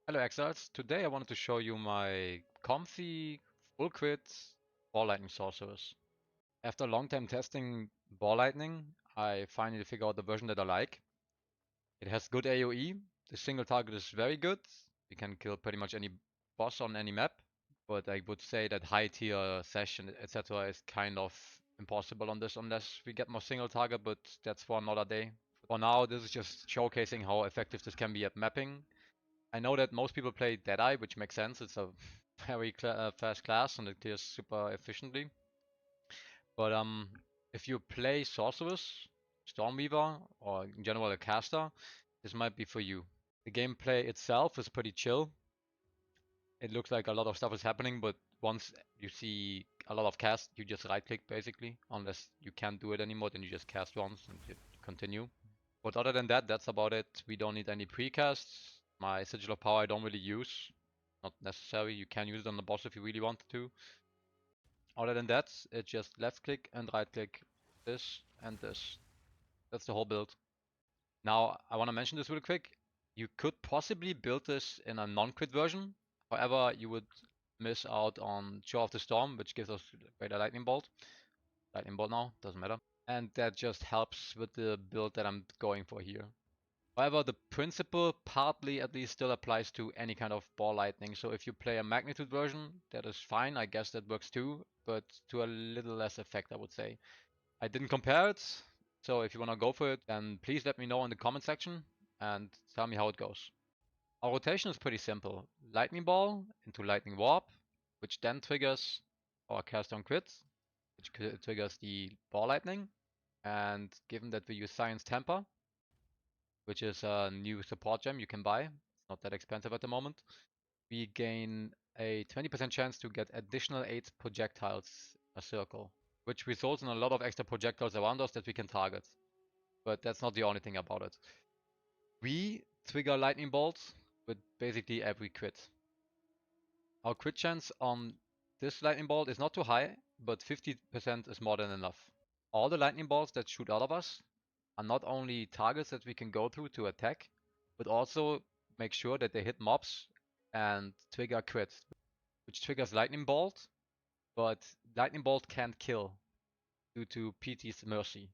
Hello Exiles, today I wanted to show you my comfy, full crit ball lightning sorcerers. After a long time testing ball lightning, I finally figured out the version that I like. It has good AoE, the single target is very good, you can kill pretty much any boss on any map, but I would say that high tier session etc. is kind of impossible on this unless we get more single target, but that's for another day. For now, this is just showcasing how effective this can be at mapping. I know that most people play Deadeye, which makes sense. It's a very fast class and it clears super efficiently. But if you play Sorceress, Stormweaver, or in general a caster, this might be for you. The gameplay itself is pretty chill. It looks like a lot of stuff is happening, but once you see a lot of cast, you just right click basically. Unless you can't do it anymore, then you just cast once and you continue. But other than that, that's about it. We don't need any precasts. My Sigil of Power I don't really use. Not necessary. You can use it on the boss if you really wanted to. Other than that, it's just left click and right click this and this. That's the whole build. Now, I want to mention this real quick. You could possibly build this in a non-crit version. However, you would miss out on Show of the Storm, which gives us greater Lightning Bolt. Lightning Bolt now, doesn't matter. And that just helps with the build that I'm going for here. However, the principle partly at least still applies to any kind of ball lightning. So if you play a magnitude version, that is fine. I guess that works too, but to a little less effect, I would say. I didn't compare it, so if you want to go for it, then please let me know in the comment section and tell me how it goes. Our rotation is pretty simple. Lightning Ball into Lightning Warp, which then triggers our cast on crit, which triggers the ball lightning. And given that we use Science Temper, which is a new support gem you can buy. It's not that expensive at the moment. We gain a 20% chance to get additional 8 projectiles a circle, which results in a lot of extra projectiles around us that we can target. But that's not the only thing about it. We trigger lightning bolts with basically every crit. Our crit chance on this lightning bolt is not too high, but 50% is more than enough. All the lightning bolts that shoot out of us are not only targets that we can go through to attack, but also make sure that they hit mobs and trigger crit, which triggers Lightning Bolt, but Lightning Bolt can't kill due to PT's mercy.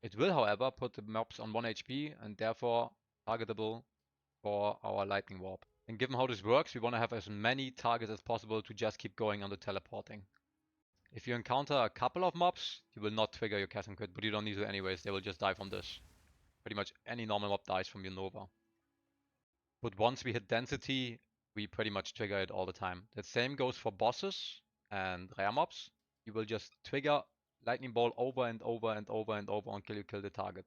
It will, however, put the mobs on 1 HP and therefore targetable for our Lightning Warp. And given how this works, we want to have as many targets as possible to just keep going on the teleporting. If you encounter a couple of mobs, you will not trigger your cast and crit, but you don't need to anyways, they will just die from this. Pretty much any normal mob dies from your Nova. But once we hit density, we pretty much trigger it all the time. The same goes for bosses and rare mobs. You will just trigger Lightning Ball over and over and over and over until you kill the target.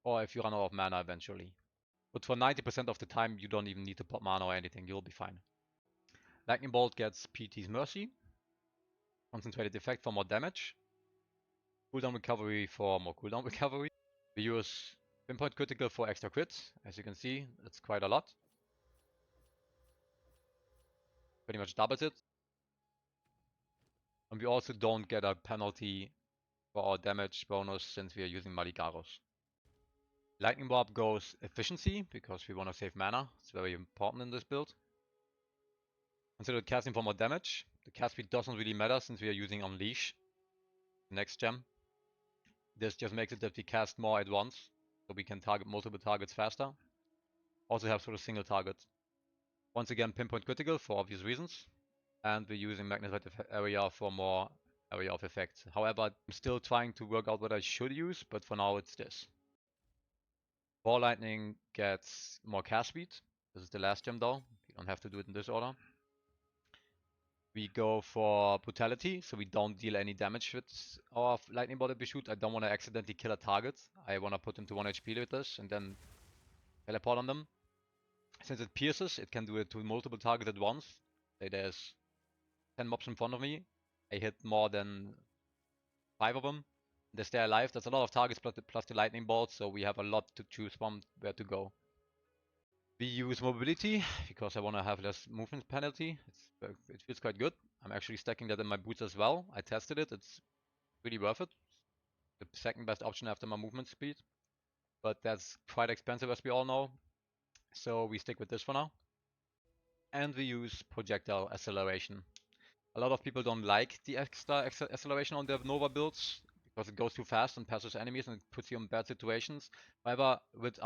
Or if you run out of mana eventually. But for 90% of the time, you don't even need to put mana or anything, you'll be fine. Lightning Bolt gets PT's Mercy. Concentrated effect for more damage. Cooldown recovery for more cooldown recovery. We use Pinpoint Critical for extra crits. As you can see, it's quite a lot. Pretty much doubles it. And we also don't get a penalty for our damage bonus since we are using Maligaros. Lightning Warp goes efficiency because we want to save mana. It's very important in this build. Consider casting for more damage. The cast speed doesn't really matter since we are using Unleash, the next gem. This just makes it that we cast more at once, so we can target multiple targets faster. Also helps for a single target. Once again, Pinpoint Critical for obvious reasons. And we're using Magnetite Area for more area of effect. However, I'm still trying to work out what I should use, but for now it's this. Ball Lightning gets more cast speed. This is the last gem though. You don't have to do it in this order. We go for Brutality, so we don't deal any damage with our Lightning Bolt that we shoot. I don't want to accidentally kill a target. I want to put them to 1 HP with this and then teleport on them. Since it pierces, it can do it to multiple targets at once. Say there's 10 mobs in front of me. I hit more than 5 of them. They stay alive. That's a lot of targets plus the lightning bolt, so we have a lot to choose from where to go. We use mobility because I want to have less movement penalty. It feels quite good. I'm actually stacking that in my boots as well. I tested it. It's really worth it. The second best option after my movement speed. But that's quite expensive as we all know. So we stick with this for now. And we use projectile acceleration. A lot of people don't like the extra acceleration on their Nova builds because it goes too fast and passes enemies and it puts you in bad situations. However, with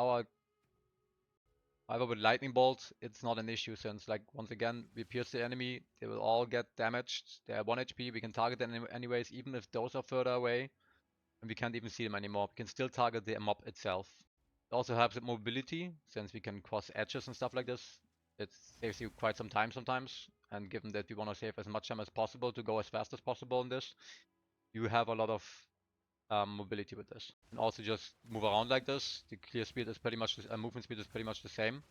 Lightning Bolt, it's not an issue since, like, once again, we pierce the enemy, they will all get damaged. They are 1 HP, we can target them anyways, even if those are further away, and we can't even see them anymore. We can still target the mob itself. It also helps with mobility, since we can cross edges and stuff like this. It saves you quite some time sometimes, and given that we want to save as much time as possible to go as fast as possible in this, you have a lot of mobility with this. And also just move around like this. The clear speed is pretty much, movement speed is pretty much the same.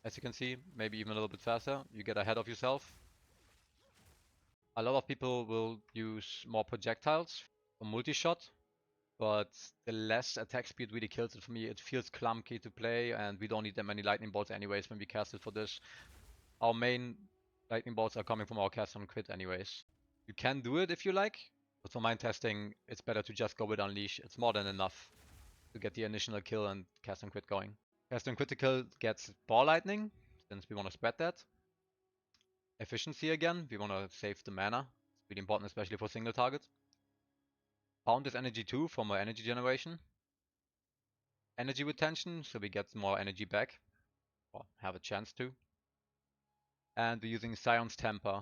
As you can see, maybe even a little bit faster. You get ahead of yourself. A lot of people will use more projectiles for multi-shot, but the less attack speed really kills it for me. It feels clunky to play, and we don't need that many lightning bolts anyways when we cast it for this. Our main lightning bolts are coming from our cast on crit anyways. You can do it if you like, but for mine testing, it's better to just go with Unleash. It's more than enough to get the initial kill and cast on crit going. Cast on critical gets ball lightning, since we want to spread that. Efficiency again, we want to save the mana. It's really important, especially for single target. Pound is energy 2 for more energy generation. Energy retention, so we get more energy back, or have a chance to. And we're using Scion's Temper.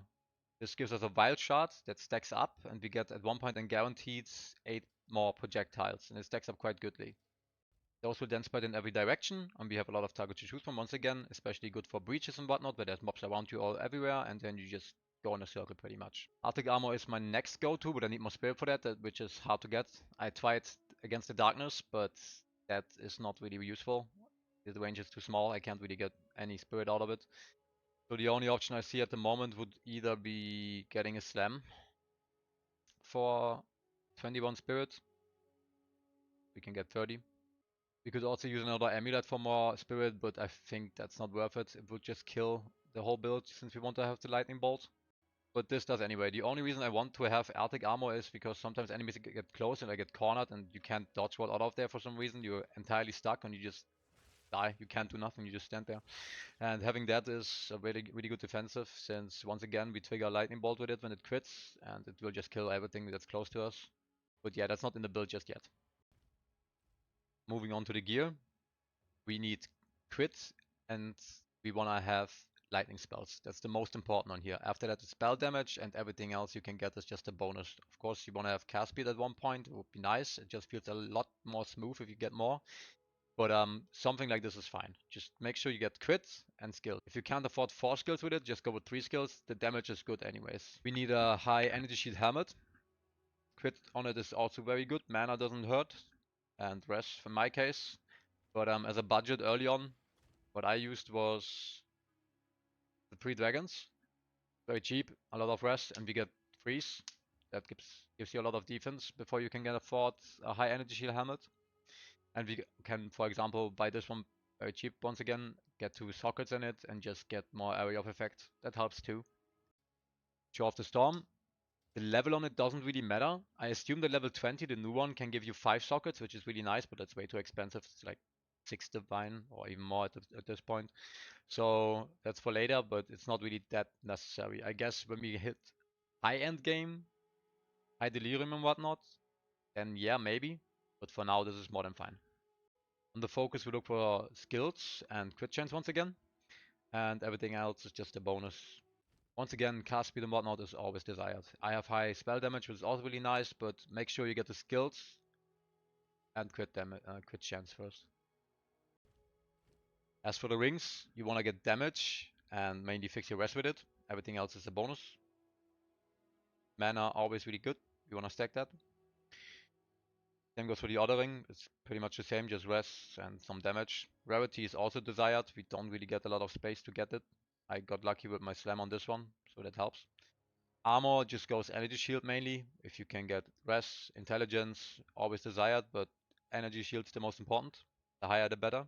This gives us a wild shard that stacks up, and we get at one point and guaranteed 8 more projectiles, and it stacks up quite goodly. Those will then spread in every direction, and we have a lot of targets to choose from once again, especially good for breaches and whatnot, where there's mobs around you all everywhere, and then you just go in a circle pretty much. Arctic Armor is my next go-to, but I need more spirit for that, which is hard to get. I tried against the darkness, but that is not really useful. The range is too small, I can't really get any spirit out of it. So the only option I see at the moment would either be getting a slam for 21 spirit. We can get 30. We could also use another amulet for more spirit, but I think that's not worth it. It would just kill the whole build since we want to have the lightning bolt. But this does anyway. The only reason I want to have Arctic Armor is because sometimes enemies get close and I get cornered and you can't dodge roll out of there for some reason. You're entirely stuck and you just die. You can't do nothing, you just stand there. And having that is a really, really good defensive, since once again we trigger lightning bolt with it when it crits and it will just kill everything that's close to us. But yeah, that's not in the build just yet. Moving on to the gear. We need crit and we want to have lightning spells. That's the most important on here. After that, it's spell damage, and everything else you can get is just a bonus. Of course, you want to have cast speed at one point. It would be nice. It just feels a lot more smooth if you get more. But something like this is fine. Just make sure you get crits and skill. If you can't afford 4 skills with it, just go with 3 skills. The damage is good anyways. We need a high energy shield helmet. Crit on it is also very good. Mana doesn't hurt. And rest in my case. But as a budget early on, what I used was the 3 dragons. Very cheap, a lot of rest, and we get freeze. That gives you a lot of defense before you can get afford a high energy shield helmet. And we can, for example, buy this one very cheap once again, get 2 sockets in it, and just get more area of effect. That helps too. Show off the storm. The level on it doesn't really matter. I assume the level 20, the new one, can give you 5 sockets, which is really nice, but that's way too expensive. It's like 6 divine or even more at this point. So that's for later, but it's not really that necessary. I guess when we hit high-end game, high delirium and whatnot, then yeah, maybe. But for now, this is more than fine. On the focus, we look for skills and crit chance once again. And everything else is just a bonus. Once again, cast speed and whatnot is always desired. I have high spell damage, which is also really nice, but make sure you get the skills and crit chance first. As for the rings, you want to get damage and mainly fix your rest with it. Everything else is a bonus. Mana always really good. You want to stack that. Same goes for the other ring. It's pretty much the same, just rest and some damage. Rarity is also desired. We don't really get a lot of space to get it. I got lucky with my slam on this one, so that helps. Armor just goes energy shield mainly. If you can get rest, intelligence, always desired, but energy shield's the most important. The higher the better.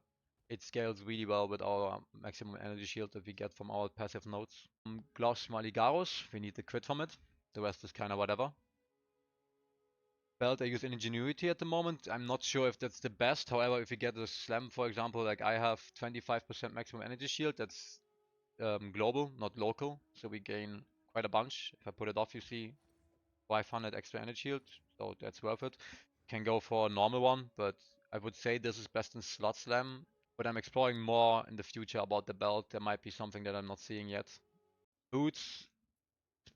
It scales really well with our maximum energy shield that we get from our passive nodes. Gloss Maligaros, we need the crit from it. The rest is kinda whatever. belt I use in Ingenuity at the moment. I'm not sure if that's the best. However, if you get a slam, for example, like I have 25% maximum energy shield, that's global, not local. So we gain quite a bunch. If I put it off, you see 500 extra energy shield. So that's worth it. Can go for a normal one, but I would say this is best in slot slam. But I'm exploring more in the future about the belt. There might be something that I'm not seeing yet. Boots,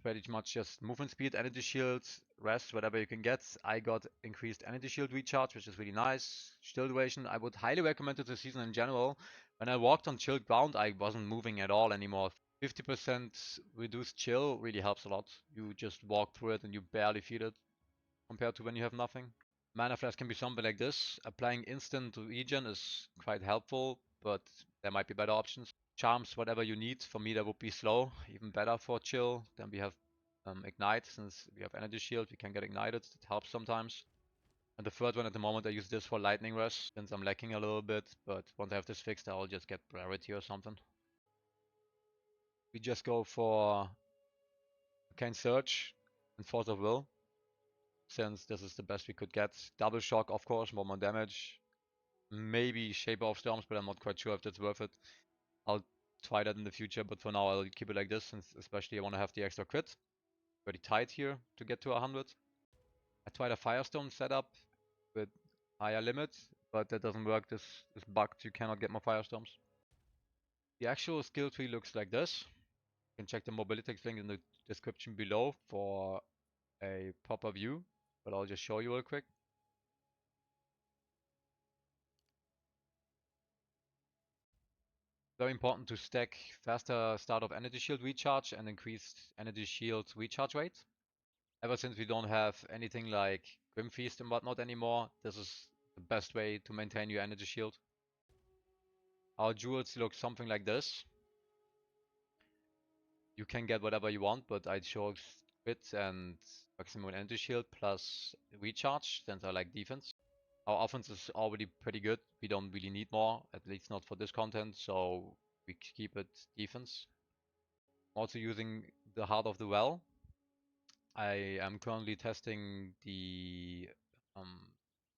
pretty much just movement speed, energy shields, rest, whatever you can get. I got increased energy shield recharge, which is really nice. Chill duration, I would highly recommend it this season in general. When I walked on chilled ground, I wasn't moving at all anymore. 50% reduced chill really helps a lot. You just walk through it and you barely feel it compared to when you have nothing. Mana flash can be something like this. Applying instant regen is quite helpful, but there might be better options. Charms, whatever you need. For me, that would be slow, even better for chill. Then we have ignite, since we have energy shield, we can get ignited. It helps sometimes. And the third one at the moment, I use this for lightning rush, since I'm lacking a little bit. But once I have this fixed, I'll just get priority or something. We just go for Arcane Surge and Force of Will, since this is the best we could get. Double shock, of course, more damage. Maybe Shaper of Storms, but I'm not quite sure if that's worth it. I'll try that in the future, but for now I'll keep it like this, since especially I want to have the extra crit. Pretty tight here to get to 100. I tried a Firestone setup with higher limit, but that doesn't work. This is bugged, you cannot get more Firestones. The actual skill tree looks like this. You can check the Mobility link in the description below for a proper view, but I'll just show you real quick. Very important to stack faster start of energy shield recharge and increased energy shield recharge rate. Ever since we don't have anything like Grim Feast and whatnot anymore, this is the best way to maintain your energy shield. Our jewels look something like this. You can get whatever you want, but I chose crit and maximum energy shield plus recharge, since I like defense. Our offense is already pretty good. We don't really need more, at least not for this content, so we keep it defense. Also using the Heart of the Well. I am currently testing the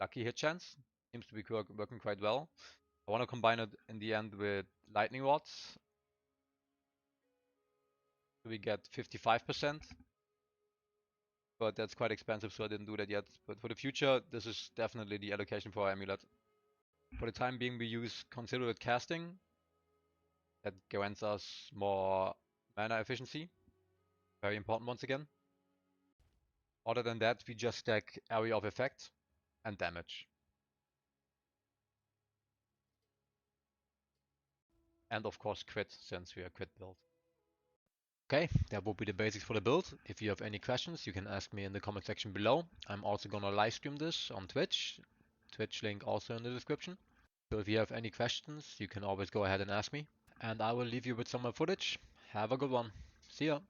lucky hit chance. Seems to be working quite well. I want to combine it in the end with lightning rods. So we get 55%, but that's quite expensive, so I didn't do that yet. But for the future, this is definitely the allocation for our amulet. For the time being, we use considerate casting. That grants us more mana efficiency. Very important once again. Other than that, we just stack area of effect and damage. And of course crit, since we are crit build. Okay, that will be the basics for the build. If you have any questions, you can ask me in the comment section below. I'm also gonna live stream this on Twitch. Twitch link also in the description. So if you have any questions, you can always go ahead and ask me. And I will leave you with some more footage. Have a good one. See ya.